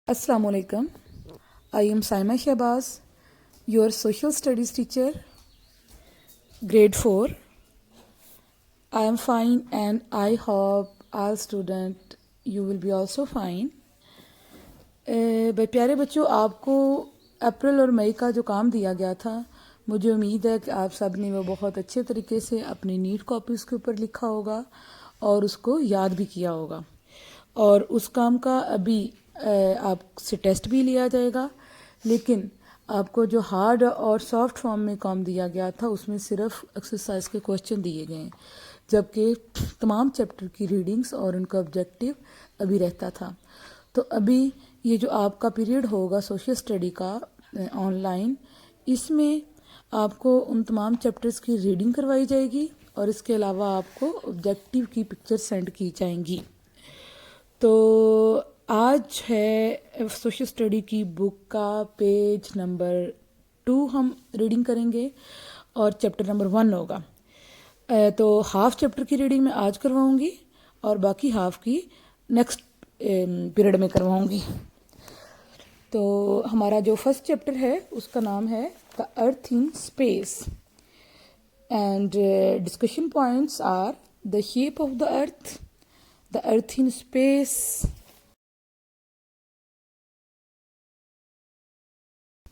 Assalamu alaikum. I am Saima Shahbaz, your social studies teacher, grade 4. I am fine and I hope all students you will be also fine. प्यारे बच्चों, आपको अप्रैल और मई का जो काम दिया गया था, मुझे उम्मीद है कि आप सब ने वो बहुत अच्छे तरीके से अपनी नीट कॉपीज़ के ऊपर लिखा होगा और उसको याद भी किया होगा। और उस काम का अभी आपसे टेस्ट भी लिया जाएगा, लेकिन आपको जो हार्ड और सॉफ्ट फॉर्म में काम दिया गया था उसमें सिर्फ एक्सरसाइज के क्वेश्चन दिए गए हैं, जबकि तमाम चैप्टर की रीडिंग्स और उनका ऑब्जेक्टिव अभी रहता था। तो अभी ये जो आपका पीरियड होगा सोशल स्टडी का ऑनलाइन, इसमें आपको उन तमाम चैप्टर्स की रीडिंग करवाई जाएगी और इसके अलावा आपको ऑब्जेक्टिव की पिक्चर सेंड की जाएंगी। तो आज है सोशल स्टडी की बुक का पेज नंबर 2 हम रीडिंग करेंगे और चैप्टर नंबर 1 होगा। तो हाफ चैप्टर की रीडिंग मैं आज करवाऊंगी और बाकी हाफ की नेक्स्ट पीरियड में करवाऊंगी। तो हमारा जो फर्स्ट चैप्टर है उसका नाम है the earth in space and discussion points are the shape of the earth in space,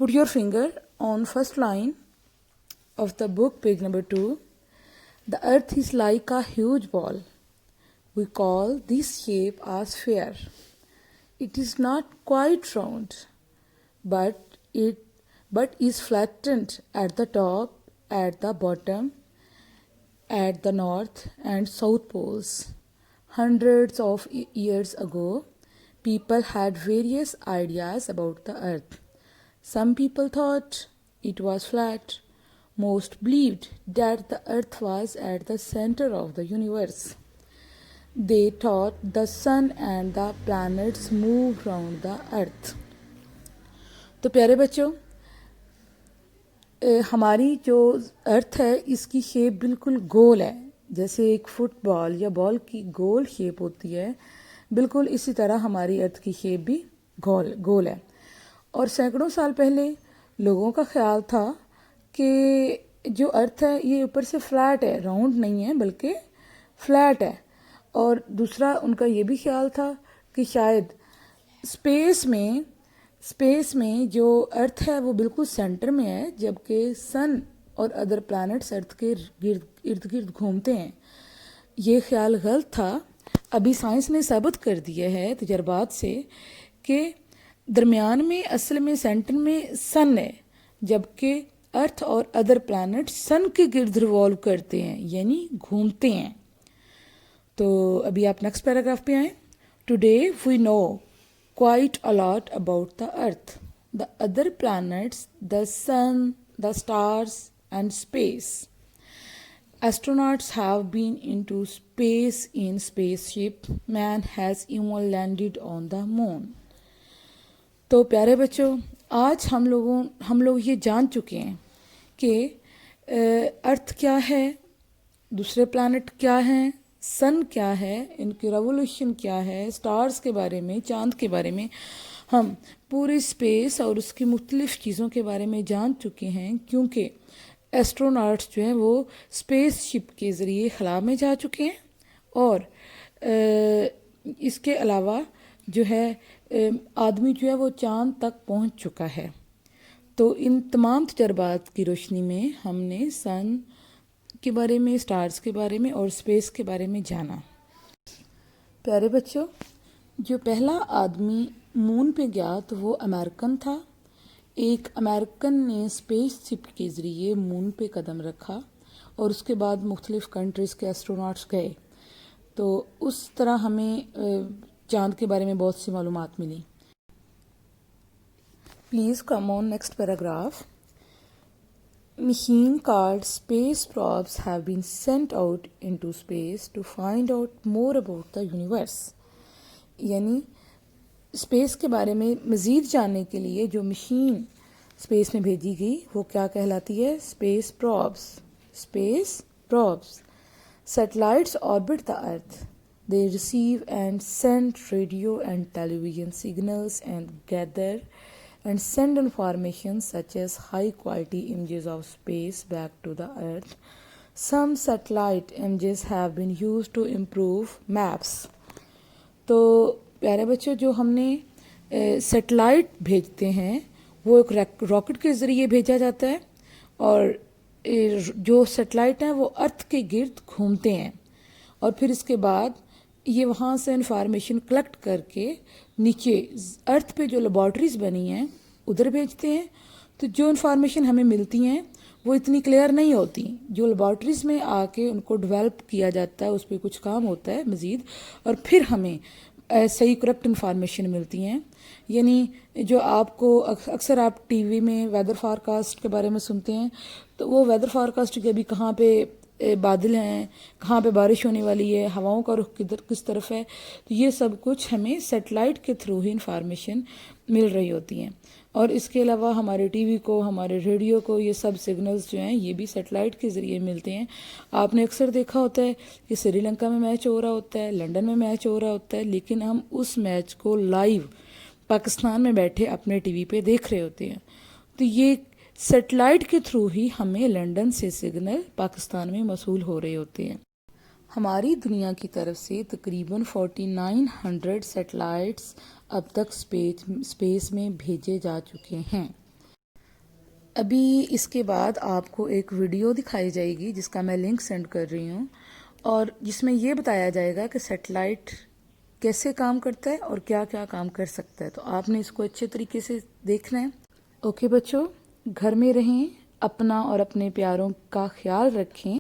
put your finger on first line of the book, page number 2. The earth is like a huge ball. We call this shape a sphere. It is not quite round, but is flattened at the top, at the bottom, at the north and south poles. Hundreds of years ago, people had various ideas about the earth. Some people thought it was flat. Most believed that the earth was at the center of the universe. They thought the sun and the planets moved around the earth. तो प्यारे बच्चों, हमारी जो अर्थ है इसकी shape बिल्कुल गोल है, जैसे एक फुटबॉल या बॉल की गोल शेप होती है, बिल्कुल इसी तरह हमारी अर्थ की शेप भी गोल है। और सैकड़ों साल पहले लोगों का ख्याल था कि जो अर्थ है ये ऊपर से फ्लैट है, राउंड नहीं है बल्कि फ्लैट है। और दूसरा उनका ये भी ख्याल था कि शायद स्पेस में जो अर्थ है वो बिल्कुल सेंटर में है, जबकि सन और अदर प्लैनेट्स अर्थ के इर्द गिर्द घूमते हैं। ये ख्याल गलत था। अभी साइंस ने साबित कर दिया है तजर्बात से कि दरमियान में असल में सेंटर में सन है, जबकि अर्थ और अदर प्लैनेट सन के गिर्द रिवॉल्व करते हैं, यानी घूमते हैं। तो अभी आप नेक्स्ट पैराग्राफ पे आए। Today we know quite a lot about the earth, the other planets, the sun, the stars and space. Astronauts have been into space in spaceship. Man has even landed on the moon. तो प्यारे बच्चों, आज हम लोग ये जान चुके हैं कि अर्थ क्या है, दूसरे प्लैनेट क्या हैं, सन क्या है, इनकी रेवोल्यूशन क्या है, स्टार्स के बारे में, चांद के बारे में हम पूरी स्पेस और उसकी मुख्तलिफ़ चीज़ों के बारे में जान चुके हैं, क्योंकि एस्ट्रोनॉट्स जो हैं वो स्पेस शिप के ज़रिए खला में जा चुके हैं। और इसके अलावा जो है आदमी जो है वो चांद तक पहुंच चुका है। तो इन तमाम तजर्बात की रोशनी में हमने सन के बारे में, स्टार्स के बारे में और स्पेस के बारे में जाना। प्यारे बच्चों, जो पहला आदमी मून पे गया तो वो अमेरिकन था। एक अमेरिकन ने स्पेस शिप के ज़रिए मून पे कदम रखा और उसके बाद मुख्तलिफ़ कंट्रीज़ के एस्ट्रोनॉट्स गए। तो उस तरह हमें चांद के बारे में बहुत सी मालूमात मिली। Please come on next paragraph. Machine called space probes have been sent out into space to find out more about the universe. यानी स्पेस के बारे में मज़ीद जानने के लिए जो मशीन स्पेस में भेजी गई वो क्या कहलाती है? Space प्रॉब्स. Satellites orbit the earth. They receive and send radio and television signals and gather and send information such as high quality images of space back to the earth. Some satellite images have been used to improve maps. तो प्यारे बच्चों, जो हमने satellite भेजते हैं वो एक rocket के ज़रिए भेजा जाता है, और जो सैटेलाइट हैं वो अर्थ के गिर्द घूमते हैं, और फिर इसके बाद ये वहाँ से इंफॉर्मेशन कलेक्ट करके नीचे अर्थ पे जो लेबॉर्ट्रीज़ बनी हैं उधर भेजते हैं. तो जो इंफॉर्मेशन हमें मिलती हैं वो इतनी क्लियर नहीं होती. जो लेबॉर्ट्रीज़ में आके उनको डेवलप किया जाता है, उस पर कुछ काम होता है मज़ीद, और फिर हमें सही करेक्ट इन्फॉर्मेशन मिलती हैं. यानी जो आपको अक्सर आप टीवी में वेदर फारकास्ट के बारे में सुनते हैं, तो वो वेदर फारकास्ट के अभी कहाँ पे बादल हैं, कहाँ पे बारिश होने वाली है, हवाओं का रुख किस तरफ है, तो ये सब कुछ हमें सैटेलाइट के थ्रू ही इंफॉर्मेशन मिल रही होती हैं. और इसके अलावा हमारे टीवी को, हमारे रेडियो को, ये सब सिग्नल्स जो हैं ये भी सैटेलाइट के ज़रिए मिलते हैं. आपने अक्सर देखा होता है कि श्रीलंका में मैच हो रहा होता है, लंदन में मैच हो रहा होता है, लेकिन हम उस मैच को लाइव पाकिस्तान में बैठे अपने टीवी पे देख रहे होते हैं. तो ये सैटेलाइट के थ्रू ही हमें लंदन से सिग्नल पाकिस्तान में मौसूल हो रहे होते हैं. हमारी दुनिया की तरफ से तकरीबन 4900 सैटेलाइट्स अब तक स्पेस में भेजे जा चुके हैं. अभी इसके बाद आपको एक वीडियो दिखाई जाएगी जिसका मैं लिंक सेंड कर रही हूँ, और जिसमें ये बताया जाएगा कि सैटेलाइट कैसे काम करता है और क्या क्या काम कर सकता है. तो आपने इसको अच्छे तरीके से देखना है. ओके बच्चों, घर में रहें, अपना और अपने प्यारों का ख्याल रखें.